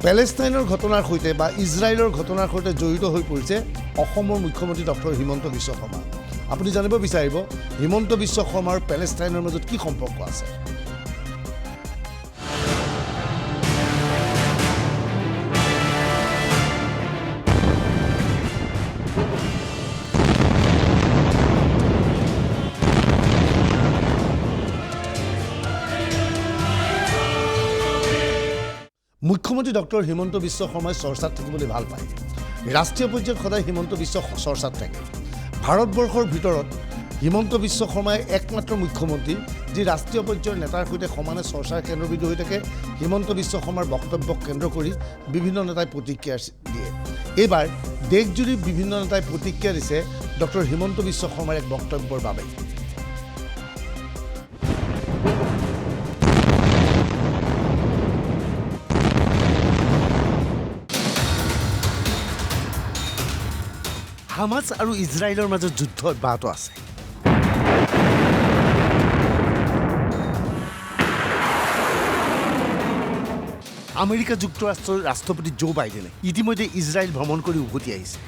পেলেষ্টাইনৰ ঘটনাৰ সৈতে বা ইজৰাইলৰ ঘটনাৰ সৈতে জড়িত হৈ পৰিছে অসমৰ মুখ্যমন্ত্ৰী ডক্টৰ হিমন্ত বিশ্ব শৰ্মা। আপুনি জানিব বিচাৰিব হিমন্ত বিশ্ব শৰ্মাৰ পেলেষ্টাইনৰ মাজত কি সম্পৰ্ক আছে। মুখ্যমন্ত্ৰী ডক্টৰ হিমন্ত বিশ্ব শৰ্মাই চৰ্চাত থাকিবলৈ ভাল পায়। ৰাষ্ট্ৰীয় পৰ্যায়ত সদায় হিমন্ত বিশ্ব চৰ্চাত থাকে। ভাৰতবৰ্ষৰ ভিতৰত হিমন্ত বিশ্ব শৰ্মাই একমাত্ৰ মুখ্যমন্ত্ৰী যি ৰাষ্ট্ৰীয় পৰ্যায়ৰ নেতাৰ সৈতে সমানে চৰ্চাৰ কেন্দ্ৰবিন্দু হৈ থাকে। হিমন্ত বিশ্ব শৰ্মাৰ বক্তব্যক কেন্দ্ৰ কৰি বিভিন্ন নেতাই প্ৰতিক্ৰিয়া দিয়ে। এইবাৰ দেশজুৰি বিভিন্ন নেতাই প্ৰতিক্ৰিয়া দিছে ডক্টৰ হিমন্ত বিশ্ব শৰ্মাৰ এক বক্তব্যৰ বাবে। হামাছ আৰু ইজৰাইলৰ মাজত যুদ্ধ অব্যাহত আছে। আমেৰিকা যুক্তৰাষ্ট্ৰৰ ৰাষ্ট্ৰপতি জো বাইডেনে ইতিমধ্যে ইজৰাইল ভ্ৰমণ কৰি উভতি আহিছে।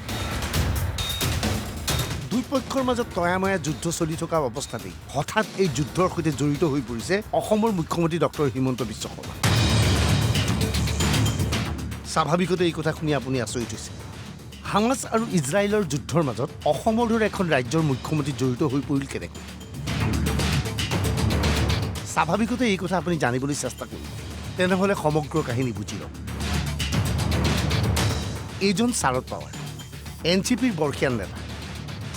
দুই পক্ষৰ মাজত তয়াময়া যুদ্ধ চলি থকা অৱস্থাতেই হঠাৎ এই যুদ্ধৰ সৈতে জড়িত হৈ পৰিছে অসমৰ মুখ্যমন্ত্ৰী ডক্টৰ হিমন্ত বিশ্ব শৰ্মা। স্বাভাৱিকতে এই কথা শুনি আপুনি আচৰিত হৈছে। হামাছ আৰু ইজৰাইলৰ যুদ্ধৰ মাজত অসমৰ দৰে এখন ৰাজ্যৰ মুখ্যমন্ত্ৰী জড়িত হৈ পৰিল কেনেকৈ? স্বাভাৱিকতে এই কথা আপুনি জানিবলৈ চেষ্টা কৰিব। তেনেহ'লে সমগ্ৰ কাহিনী বুজি লওক। এইজন শাৰদ পাৱাৰ, NCPৰ বৰ্ষীয়ান নেতা।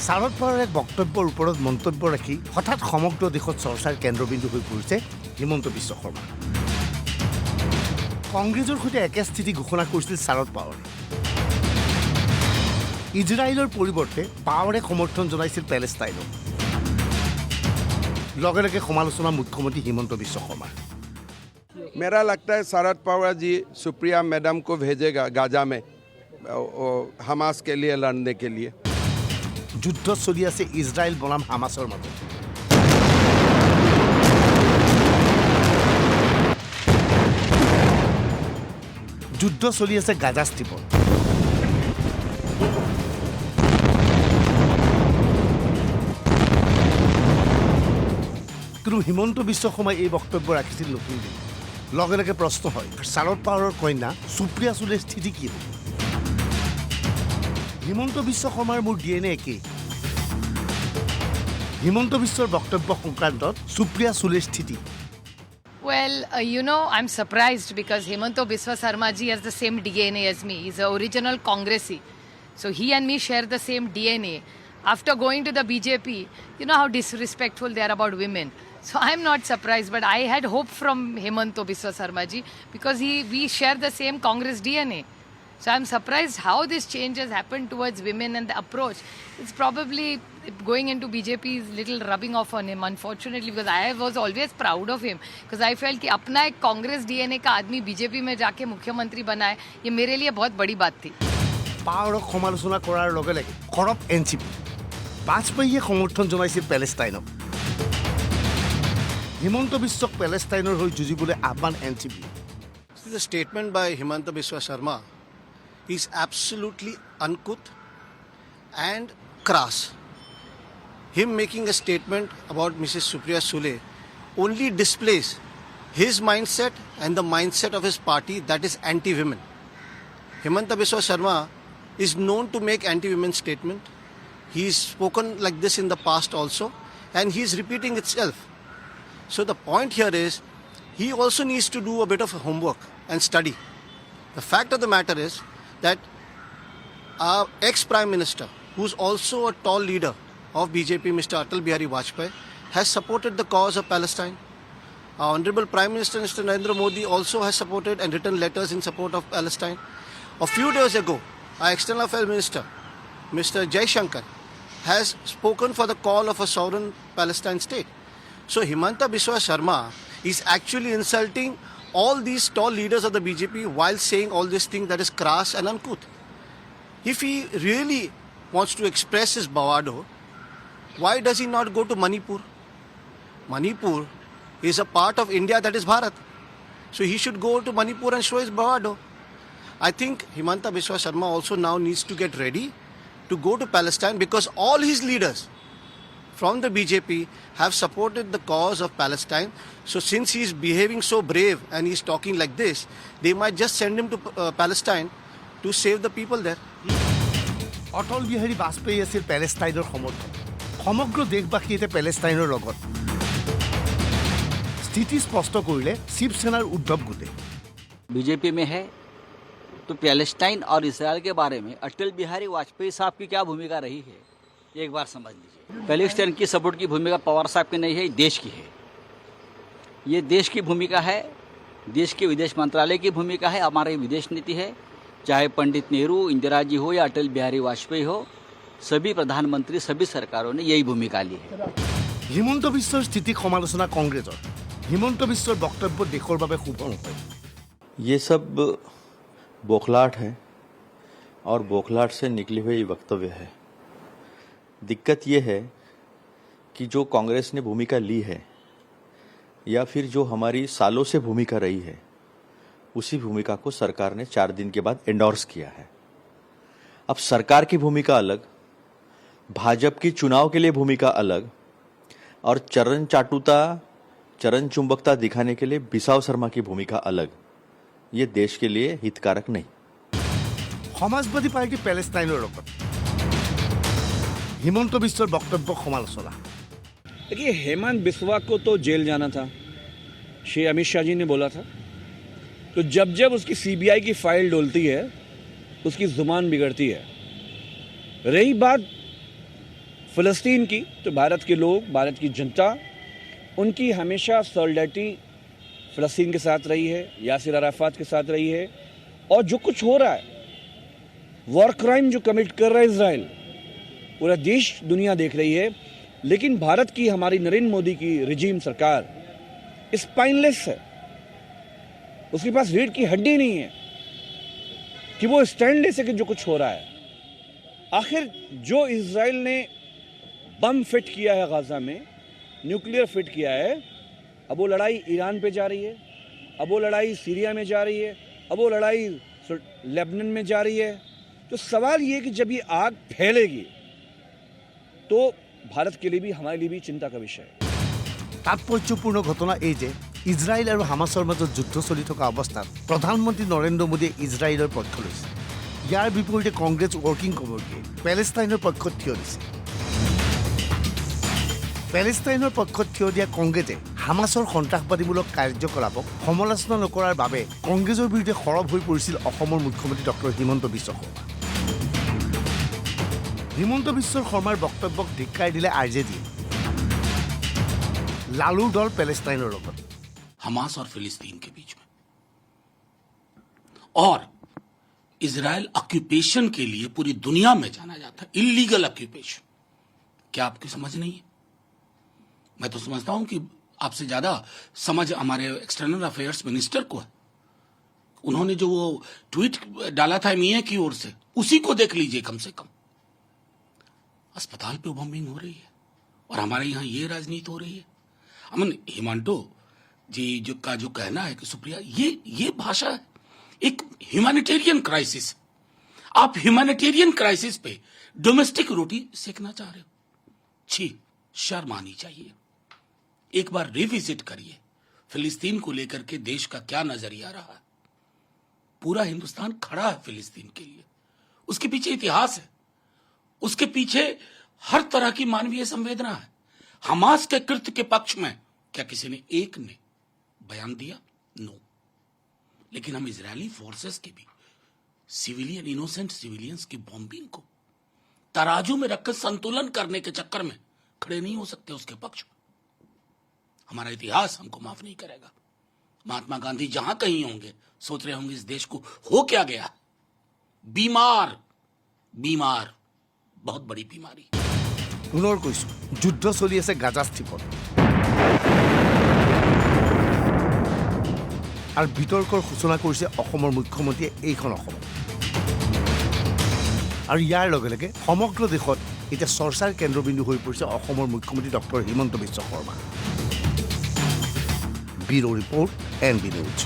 শাৰদ পাৱাৰৰ এক বক্তব্যৰ ওপৰত মন্তব্য ৰাখি হঠাৎ সমগ্ৰ দেশত চৰ্চাৰ কেন্দ্ৰবিন্দু হৈ পৰিছে হিমন্ত বিশ্ব শৰ্মা। কংগ্ৰেছৰ সৈতে একে স্থিতি ঘোষণা কৰিছিল শাৰদ পাৱাৰে। ইজৰাইলৰ পৰিৱৰ্তে পাৱাৰে সমৰ্থন জনাইছিল পেলেষ্টাইনক। লগে লগে সমালোচনা মুখ্যমন্ত্ৰী হিমন্ত বিশ্ব শৰ্মা। मेरा लगता है शरद पवार जी सुप्रिया मैडम को भेजेगा गाजा में हमास के लिए लड़ने के लिए। যুদ্ধ চলি আছে ইজৰাইল বনাম হামাছৰ মাজত। যুদ্ধ চলি আছে গাজা ষ্ট্ৰীপত। কিন্তু হিমন্ত বিশ্ব শৰ্মাই এই বক্তব্য ৰাখিছিল নতুন দিল্লীত। লগে লগে প্ৰশ্ন হয়, শাৰদ পাৱাৰৰ কন্যা সুপ্ৰিয়া সুলেৰ স্থিতি কি হ'ব? হিমন্ত বিশ্ব শৰ্মাৰ মোৰ DNA একেই। হিমন্ত বিশ্বৰ বক্তব্য সংক্ৰান্তত সুপ্ৰিয়া সুলেৰ স্থিতি। Well, I'm surprised because Himanta Biswa Sarma ji has the same DNA as me. He's an original Congressy. So he and me share the same DNA. After going to the BJP, you know how disrespectful they are about women. So I'm not surprised, but I had hope from Himanta Biswa Sarma ji because we share the same Congress DNA. So I'm surprised how this change has happened towards women and the approach. It's probably going into BJP is little rubbing off on him, unfortunately, because I was always proud of him. Because I felt कि अपना एक Congress DNA का आदमी BJP में जाके मुख्यमंत्री बना है, ये मेरे लिए बहुत बड़ी बात थी। পাৱাৰক সমালোচনা কৰাৰ লগে লগে খৰব NCP। বাজপেয়ীয়ে সমৰ্থন জনাইছিল পেলেষ্টাইনক। হিমন্ত বিশ্বক পেলেষ্টাইনৰ হৈ যুঁজিবলৈ আহ্বান NCP। The statement by Himanta Biswa Sarma is absolutely uncouth and crass. Him making a statement about Mrs. Supriya Sule only displays his mindset and the mindset of his party, that is anti-women. Himanta Biswa Sarma is known to make anti-women statement. He's spoken like this in the past also, and he's repeating itself. So the point here is, he also needs to do a bit of homework and study. The fact of the matter is that our ex-Prime Minister, who's also a tall leader of BJP, Mr. Atal Bihari Vajpayee, has supported the cause of Palestine. Our Honorable Prime Minister, Mr. Narendra Modi, also has supported and written letters in support of Palestine. A few days ago, our External Affairs Minister, Mr. Jai Shankar, has spoken for the call of a sovereign Palestine state. So Himanta Biswa Sarma is actually insulting all these tall leaders of the BJP while saying all this thing that is crass and uncouth. If he really wants to express his bravado, why does he not go to Manipur? Manipur is a part of India that is Bharat. So he should go to Manipur and show his bravado. I think Himanta Biswa Sarma also now needs to get ready to go to Palestine, because all his leaders from the BJP have supported the cause of Palestine. So since he is behaving so brave and he is talking like this, they might just send him to Palestine to save the people there. Atal Bihari Vajpayee আছিল পেলেষ্টাইনৰ সমৰ্থক সমগ্ৰ দেশবাসী এতিয়া পেলেষ্টাইনৰ লগত স্থিতি স্পষ্ট কৰিলে শিৱসেনাৰ উদ্ধৱ গোটে बीजेपी में है तो पैलेस्टाइन और इसराइल के बारे में अटल बिहारी वाजपेयी साहब की क्या भूमिका रही है एक बार समझ लीजिए। पैलेस्टाइन की सपोर्ट की भूमिका पवार साहब की नहीं है, देश की है। ये देश की भूमिका है, देश के विदेश मंत्रालय की भूमिका है, हमारी विदेश नीति है। चाहे पंडित नेहरू, इंदिरा जी हो या अटल बिहारी वाजपेयी हो, सभी प्रधानमंत्री, सभी सरकारों ने यही भूमिका ली है। হিমন্ত বিশ্বৰ স্থিতিক সমালোচনা কংগ্ৰেছৰ হিমন্ত বিশ্বৰ বক্তব্য দেশৰ বাবে শুভ নহয়। ये सब बौखलाहट है और बौखलाहट से निकले हुए ये वक्तव्य है। दिक्कत ये है कि जो कांग्रेस ने भूमिका ली है या फिर जो हमारी सालों से भूमिका रही है, उसी भूमिका को सरकार ने 4 दिन के बाद एंडोर्स किया है। अब सरकार की भूमिका अलग, भाजपा की चुनाव के लिए भूमिका अलग और चरण चाटुता, चरण चुंबकता दिखाने के लिए बिसाव शर्मा की भूमिका अलग। ये देश के लिए हितकारक नहीं। সমাজবাদী পাৰ্টি পেলেষ্টাইনৰ লগত হিমন্ত বিশ্বৰ বক্তব্য সমালোচনা। देखिए, हेमंत बिस्वा को तो जेल जाना था, श्री अमित शाह जी ने बोला था। तो जब जब उसकी सीबीआई की फाइल डोलती है, उसकी जुबान बिगड़ती है। रही बात फ़लस्तीन की, तो भारत के लोग, भारत की जनता, उनकी हमेशा सॉलिडरिटी फ़लस्तीन के साथ रही है, यासिर अराफात के साथ रही है। और जो कुछ हो रहा है, वॉर क्राइम जो कमिट कर रहा है इजराइल, पूरा देश दुनिया देख रही है। लेकिन भारत की, हमारी नरेंद्र मोदी की रिजीम सरकार स्पाइनलेस है। उसके पास रीढ़ की हड्डी नहीं है कि वो स्टैंड ले सके जो कुछ हो रहा है। आखिर जो इजराइल ने बम फिट किया है गाजा में, न्यूक्लियर फिट किया है, अब वो लड़ाई ईरान पे जा रही है, अब वो लड़ाई सीरिया में जा रही है, अब वो लड़ाई लेबनान में जा रही है। तो सवाल ये कि जब ये आग फैलेगी तो भारत के लिए भी, हमारे लिए भी चिंता का विषय है। তাৎপৰ্যপূৰ্ণ ঘটনা এই যে ইজৰাইল আৰু হামাছৰ মাজত যুদ্ধ চলি থকা অৱস্থাত প্ৰধানমন্ত্ৰী নৰেন্দ্ৰ মোদীয়ে ইজৰাইলৰ পক্ষ লৈছে। ইয়াৰ বিপৰীতে কংগ্ৰেছ ৱৰ্কিং কমিটিয়ে পেলেষ্টাইনৰ পক্ষত থিয় দিছে। পেলেষ্টাইনৰ পক্ষত থিয় দিয়া কংগ্ৰেছে হামাছৰ সন্ত্ৰাসবাদীমূলক কাৰ্যকলাপক সমালোচনা নকৰাৰ বাবে কংগ্ৰেছৰ বিৰুদ্ধে সৰব হৈ পৰিছিল অসমৰ মুখ্যমন্ত্ৰী ডক্টৰ হিমন্ত বিশ্ব শৰ্মা। হিমন্ত বিশ্ব শৰ্মাৰ বক্তব্যক ধিক্কাৰ দিলে আৰজেডিয়ে। लालू दल पैलेस्टाइनर লগত हमास और फिलिस्तीन के बीच में, और इजराइल ऑक्यूपेशन के लिए पूरी दुनिया में जाना जाता है, इलीगल ऑक्यूपेशन। क्या आपकी समझ नहीं है? मैं तो समझता हूं कि आपसे ज्यादा समझ हमारे एक्सटर्नल अफेयर्स मिनिस्टर को है। उन्होंने जो वो ट्वीट डाला था मियां की ओर से, उसी को देख लीजिए। कम से कम अस्पताल पे बॉम्बिंग हो रही है और हमारे यहां ये राजनीति हो रही है। अमन हिमांटो जी जो कहना है कि सुप्रिया, ये भाषा है एक ह्यूमैनिटेरियन क्राइसिस। आप ह्यूमैनिटेरियन क्राइसिस पे डोमेस्टिक रोटी सेकना चाह रहे हो? छी, शर्म आनी चाहिए। एक बार रिविजिट करिए फिलिस्तीन को लेकर के देश का क्या नजरिया रहा है। पूरा हिंदुस्तान खड़ा है फिलिस्तीन के लिए। उसके पीछे इतिहास है, उसके पीछे हर तरह की मानवीय संवेदना है। हमास के कृत्य के पक्ष में क्या किसी ने एक ने बयान दिया? नो। लेकिन हम इजरायली फोर्सेस के भी सिविलियन, इनोसेंट सिविलियंस की बॉम्बिंग को तराजू में रखकर संतुलन करने के चक्कर में खड़े नहीं हो सकते उसके पक्ष में। हमारा इतिहास हमको माफ नहीं करेगा। महात्मा गांधी जहां कहीं होंगे सोच रहे होंगे इस देश को हो क्या गया। बीमार बहुत बड़ी बीमारी। পুনৰ কৈছো, যুদ্ধ চলি আছে গাজা স্থিপত। আৰু বিতৰ্কৰ সূচনা কৰিছে অসমৰ মুখ্যমন্ত্ৰীয়ে এইখন অসমত। আৰু ইয়াৰ লগে লগে সমগ্ৰ দেশত এতিয়া চৰ্চাৰ কেন্দ্ৰবিন্দু হৈ পৰিছে অসমৰ মুখ্যমন্ত্ৰী doctor Himanta Biswa Sarma. Bureau report, NB news.